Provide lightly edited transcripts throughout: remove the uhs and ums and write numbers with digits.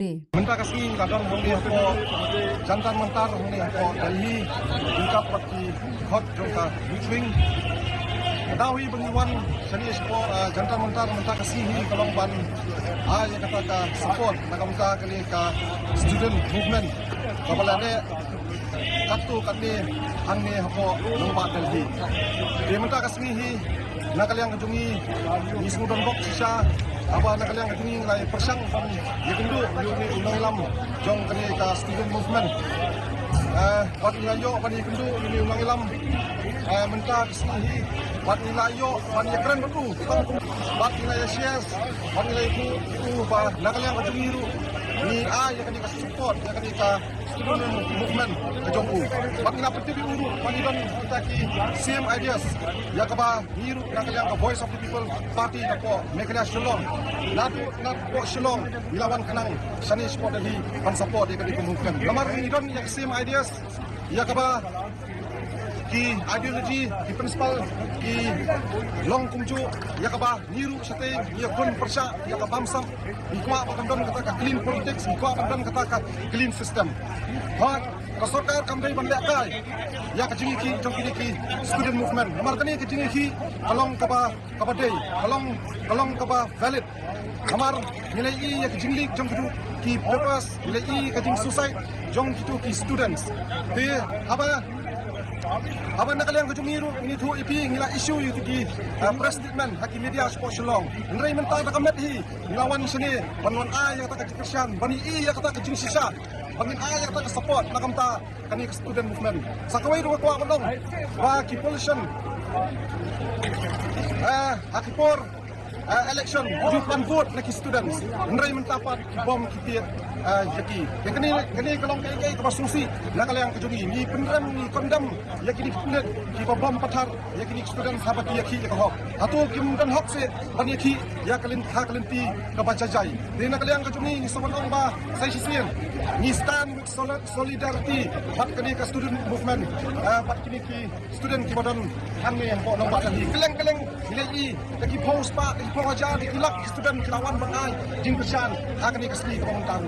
Mentah kasih kadang hongni ako jantan mentar hongni ako Delhi tingkap pati hot jongka wing dawi bengiwan seni sport jantan mentar mentah kasih hi kalong ban ya kata ka support nakamta kali ka student movement kabalade katu kati hangni ako lomba Delhi dia mentah kasih hi nakaliang kajungi ni sudon box sisa apa nakaliang kajungi ngai persang ya kendu ni undang lam jong kani ka student movement wat ngayo pani kendu ni undang lam mentah kesini wat nilayo pani keren betul wat nilai shares wat nilai itu ba nakaliang kajungi ru ni ya kani ka support ya kani ka student movement kajongku wat nila peti di uru pani don kita ki same ideas ya kaba hiru nakaliang ka voice of the people party ko mekala shalom nat ko shalom ilawan kanang sani sport di pan support ya kani movement lamar ni don ya same ideas ya kaba ki ideology ki principal ki long kumju ya kaba niru sate ya kun persya ya ka bamsam ikwa pakandon kata ka clean politics ikwa pakandon kata ka clean system hot kasokar kamdai bandakai ya kajingi ki jong ki student movement namar kani kajingi ki kalong kaba day kalong kaba valid namar nilai ya kajingli jong ki purpose nilai kajing suicide jong ki students te apa nakaliang kajungiru ini tu ipi ngila isu itu ki press statement haki media sport shalong nrai mentang tak kamet hi nglawan sini banwan yang kata kajikirsian bani yang kata kajing sisa bani yang kata support nakamta kani student movement sakawai ru kwa bandong ba ki pollution haki por election jupan vote lagi students nrai mentapat bom kitir yaki kani kalong kai kapasusi nakaliang kajungi ni pendram ni kondam yaki punet ki bom pathar yaki student habaki yaki ko atau kim dan hok se ban yaki ya kalin ti kabajajai ni nakaliang kajungi ni sabanong ba sai sisien ni stand with solidarity bat kani ka student movement bat kini ki student ki badon hanne ko nomba tadi keleng nilai lagi post pa aja dikilak student kelawan bangai jing kesan hakani kasni komentar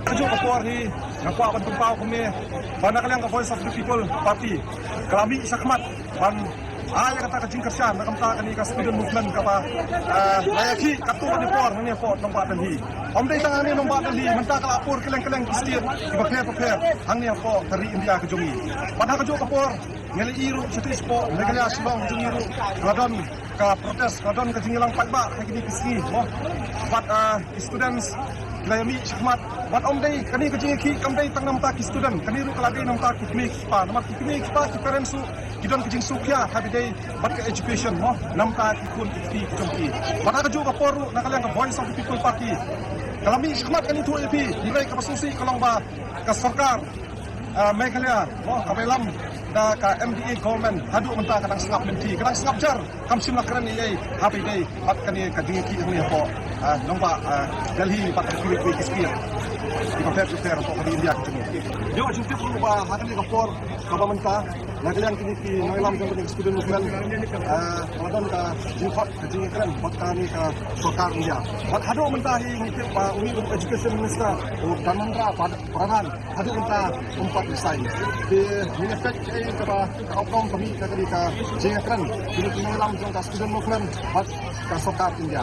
aju kapor hi ngapa bantung pau kami bana kaliang ka voice of the people party kalami sakmat ban ya kata kajing kesan nakamta kani ka student movement kapa layaki katu ni por ni for nomba tadi omdai tangani nomba tadi menta kalapur keleng kistir prepare hangni for dari India ke jongi pada kaju kapor ngeli iru satu spo negara silong jungiru gadon ka protes gadon ka jingilang patba kini kisni bat students layami sakmat bat omdai kani ka jingi kamdai tangnam ta ki student kani ru kalagi nam ta ki klik pa namar ki klik pa ki parents su kidon kijing sukya habidai bat ka education nam ta ki kun ki jongki bat ka ju ka poru nakalang ka voice of the people party kalami sakmat kani tu ep nilai ka pasusi kalong ba ka sarkar Meghalaya kabelam da ka MDA government hadu menta kadang sengap menti kadang sengap jar kam simla keren ni happy day at kani ka dingi ki ni po nomba Delhi pat ki kispir di prepare po di India ki yo jumpi ko ba hakani ka por ka menta nagaliang kini ki ngilam ka student movement madon ka jihad ka dingi keren pat kani ka sarkar India pat hadu menta hi ni pa uni education minister Dharmendra Pradhan hadu menta umpat desain di effect kaba outcome kami ka jingatran kini ngilam jong ka student movement pat ka sarkar India